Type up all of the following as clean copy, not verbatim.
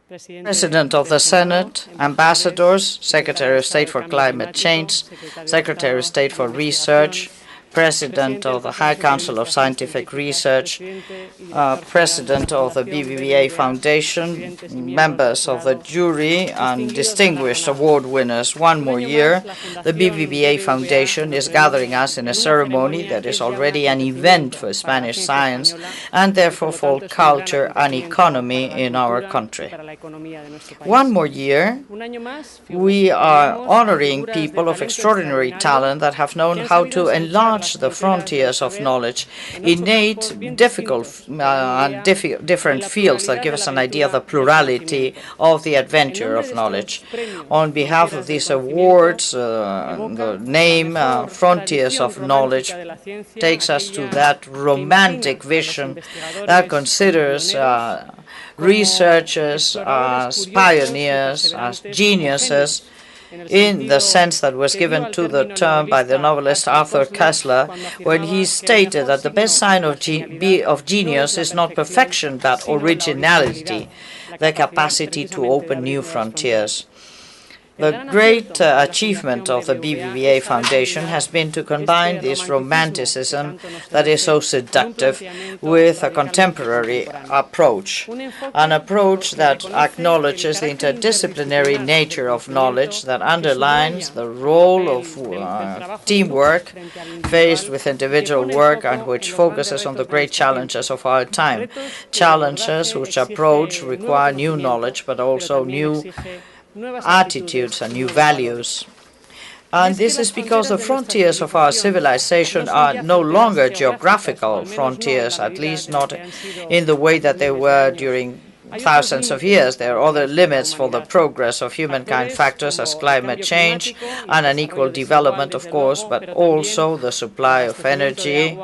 President of the Senate, ambassadors, Secretary of State for Climate Change, Secretary of State for Research, President of the High Council of Scientific Research, President of the BBVA Foundation, members of the jury, and distinguished award winners. One more year, the BBVA Foundation is gathering us in a ceremony that is already an event for Spanish science and therefore for culture and economy in our country. One more year, we are honoring people of extraordinary talent that have known how to enlarge the frontiers of knowledge, innate, difficult, different fields that give us an idea of the plurality of the adventure of knowledge. On behalf of these awards, the name Frontiers of Knowledge takes us to that romantic vision that considers researchers as pioneers, as geniuses, in the sense that was given to the term by the novelist Arthur Koestler, when he stated that the best sign of genius is not perfection but originality, the capacity to open new frontiers. The great achievement of the BBVA Foundation has been to combine this romanticism that is so seductive with a contemporary approach, an approach that acknowledges the interdisciplinary nature of knowledge, that underlines the role of teamwork faced with individual work, and which focuses on the great challenges of our time, challenges whose approach require new knowledge but also new attitudes and new values. And this is because the frontiers of our civilization are no longer geographical frontiers, at least not in the way that they were during thousands of years. There are other limits for the progress of humankind, factors as climate change and unequal development, of course, but also the supply of energy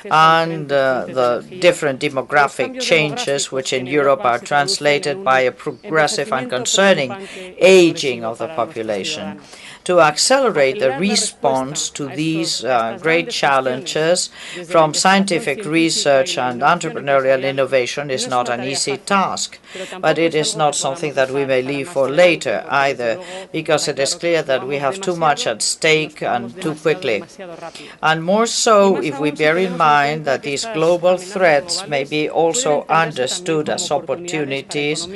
and the different demographic changes, which in Europe are translated by a progressive and concerning aging of the population. To accelerate the response to these great challenges from scientific research and entrepreneurial innovation is not an easy task, but it is not something that we may leave for later either, because it is clear that we have too much at stake and too quickly. And more so if we bear in mind that these global threats may be also understood as opportunities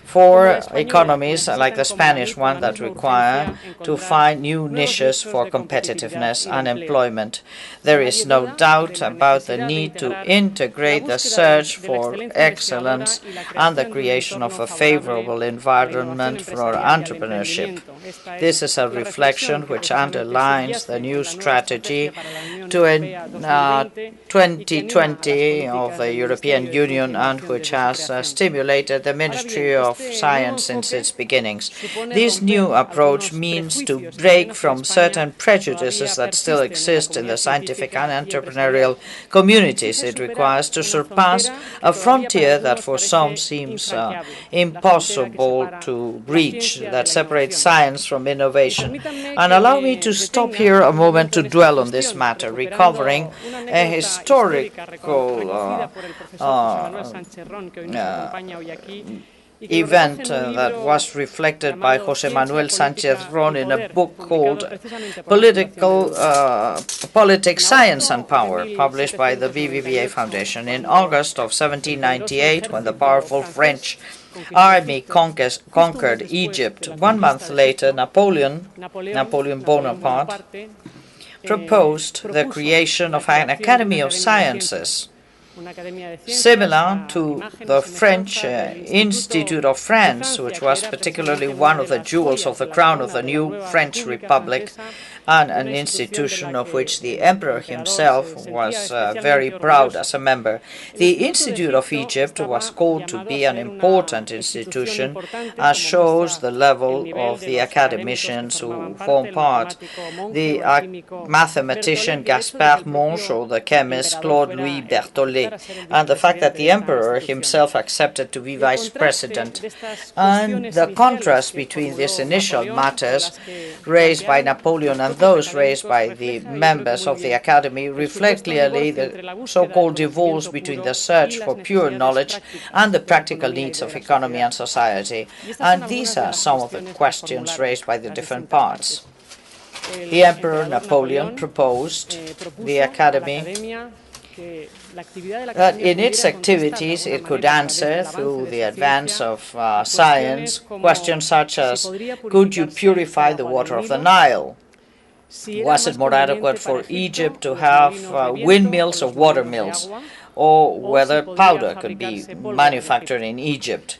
for economies like the Spanish one that require to find new niches for competitiveness and employment. There is no doubt about the need to integrate the search for excellence and the creation of a favorable environment for entrepreneurship. This is a reflection which underlines the new strategy to 2020 of the European Union, and which has stimulated the Ministry of Science since its beginnings. This new approach means to break from certain prejudices that still exist in the scientific and entrepreneurial communities. It requires to surpass a frontier that for some seems impossible to reach, that separates science from innovation. And allow me to stop here a moment to dwell on this matter, recovering a historical event that was reflected by José Manuel Sánchez Ron in a book called Politics, Science and Power, published by the BBVA Foundation. In August of 1798, when the powerful French army conquered Egypt, 1 month later, Napoleon Bonaparte proposed the creation of an Academy of Sciences, similar to the French Institute of France, which was particularly one of the jewels of the crown of the new French Republic, and an institution of which the emperor himself was very proud as a member. The Institute of Egypt was called to be an important institution, as shows the level of the academicians who form part. The mathematician Gaspard Monge, or the chemist Claude-Louis Berthollet, and the fact that the emperor himself accepted to be vice president, and the contrast between these initial matters raised by Napoleon and those raised by the members of the Academy reflect clearly the so-called divorce between the search for pure knowledge and the practical needs of economy and society. And these are some of the questions raised by the different parts. The Emperor Napoleon proposed the Academy that in its activities it could answer, through the advance of science, questions such as, could you purify the water of the Nile? Was it more adequate for Egypt to have windmills or water mills, or whether powder could be manufactured in Egypt?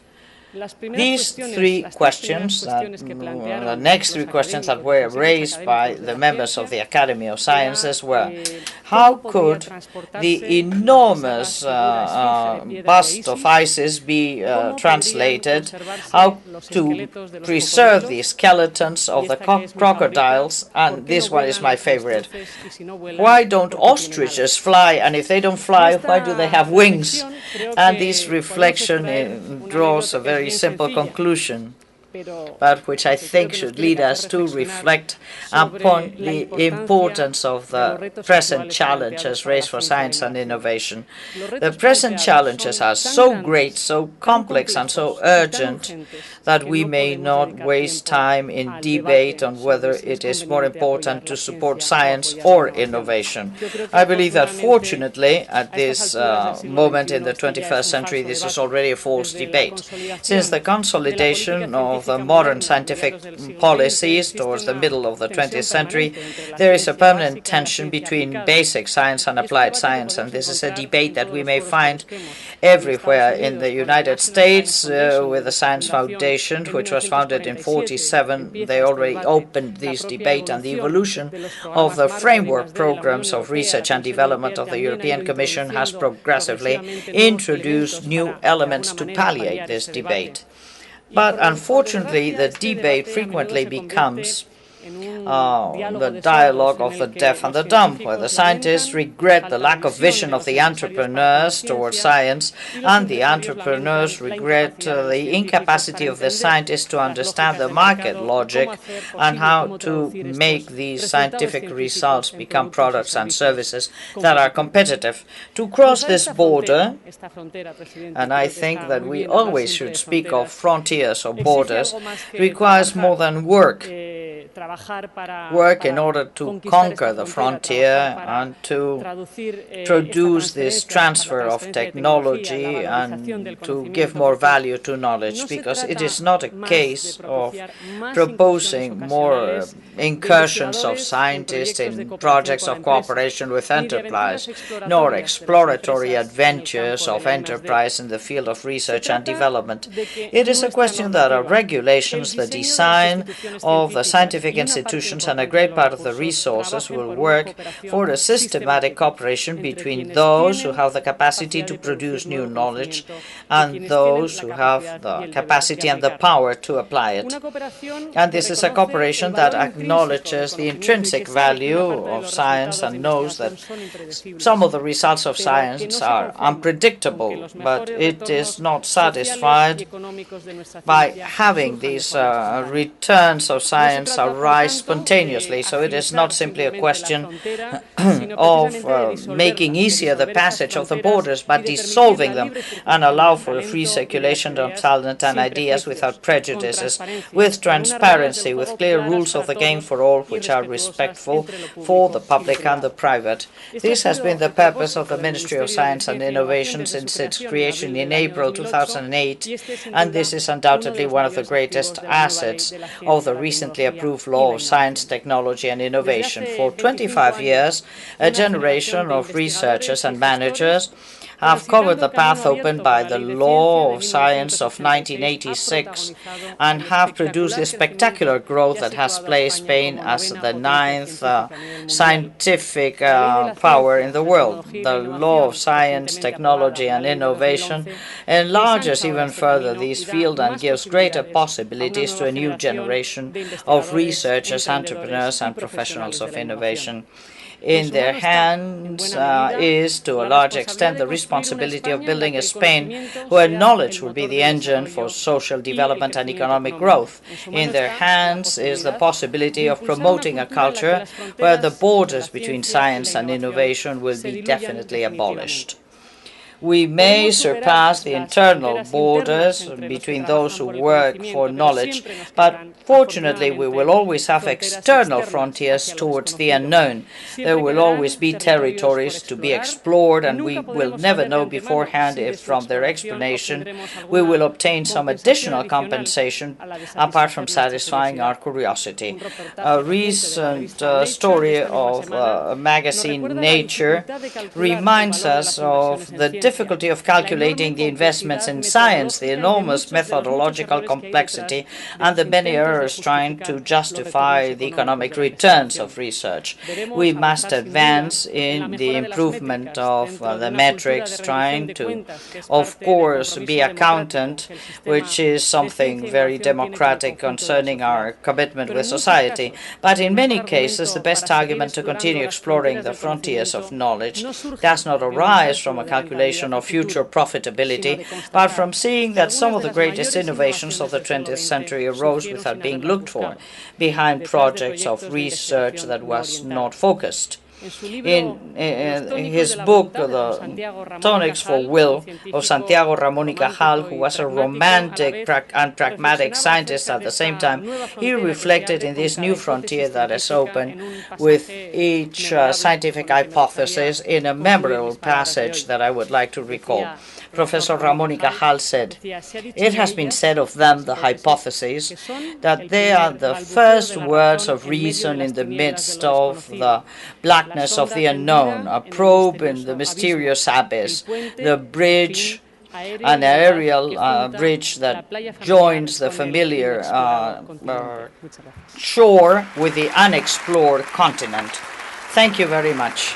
These three questions, the next three questions that were raised by the members of the Academy of Sciences were, how could the enormous bust of Isis be translated? How to preserve the skeletons of the crocodiles? And this one is my favorite. Why don't ostriches fly? And if they don't fly, why do they have wings? And this reflection draws a very simple conclusion, but which I think should lead us to reflect upon the importance of the present challenges raised for science and innovation. The present challenges are so great, so complex, and so urgent that we may not waste time in debate on whether it is more important to support science or innovation. I believe that fortunately, at this moment in the 21st century, this is already a false debate, since the consolidation of the modern scientific policies towards the middle of the 20th century, there is a permanent tension between basic science and applied science, and this is a debate that we may find everywhere. In the United States, with the Science Foundation, which was founded in 1947, they already opened this debate, and the evolution of the framework programs of research and development of the European Commission has progressively introduced new elements to palliate this debate. But unfortunately, the debate frequently becomes the dialogue of the deaf and the dumb, where the scientists regret the lack of vision of the entrepreneurs towards science, and the entrepreneurs regret the incapacity of the scientists to understand the market logic and how to make these scientific results become products and services that are competitive. To cross this border, and I think that we always should speak of frontiers or borders, requires more than work in order to conquer the frontier and to produce this transfer of technology and to give more value to knowledge, because it is not a case of proposing more incursions of scientists in projects of cooperation with enterprise, nor exploratory adventures of enterprise in the field of research and development. It is a question that our regulations, the design of the scientific institutions, and a great part of the resources will work for a systematic cooperation between those who have the capacity to produce new knowledge and those who have the capacity and the power to apply it. And this is a cooperation that acknowledges the intrinsic value of science and knows that some of the results of science are unpredictable, but it is not satisfied by having these returns of science arise spontaneously. So it is not simply a question of making easier the passage of the borders, but dissolving them and allow for a free circulation of talent and ideas without prejudices, with transparency, with clear rules of the game for all, which are respectful for the public and the private. This has been the purpose of the Ministry of Science and Innovation since its creation in April 2008, and this is undoubtedly one of the greatest assets of the recently approved law of science, technology, and innovation. For 25 years, a generation of researchers and managers have covered the path opened by the law of science of 1986 and have produced this spectacular growth that has placed Spain as the ninth scientific power in the world. The law of science, technology, and innovation enlarges even further this field and gives greater possibilities to a new generation of researchers, entrepreneurs, and professionals of innovation. In their hands is, to a large extent, the responsibility of building a Spain where knowledge will be the engine for social development and economic growth. In their hands is the possibility of promoting a culture where the borders between science and innovation will be definitely abolished. We may surpass the internal borders between those who work for knowledge, but fortunately we will always have external frontiers towards the unknown. There will always be territories to be explored, and we will never know beforehand if from their explanation we will obtain some additional compensation apart from satisfying our curiosity. A recent story of magazine Nature reminds us of the difficulty of calculating the investments in science, the enormous methodological complexity, and the many errors trying to justify the economic returns of research. We must advance in the improvement of the metrics, trying to, of course, be accountant, which is something very democratic concerning our commitment with society. But in many cases, the best argument to continue exploring the frontiers of knowledge does not arise from a calculation of future profitability, but from seeing that some of the greatest innovations of the 20th century arose without being looked for, behind projects of research that was not focused. In his book, The Tonics for Will, of Santiago Ramón y Cajal, who was a romantic and pragmatic scientist at the same time, he reflected in this new frontier that is open with each scientific hypothesis in a memorable passage that I would like to recall. Professor Ramón y Cajal said, "It has been said of them, the hypotheses, that they are the first words of reason in the midst of the blackness of the unknown, a probe in the mysterious abyss, the bridge, an aerial bridge that joins the familiar shore with the unexplored continent." Thank you very much.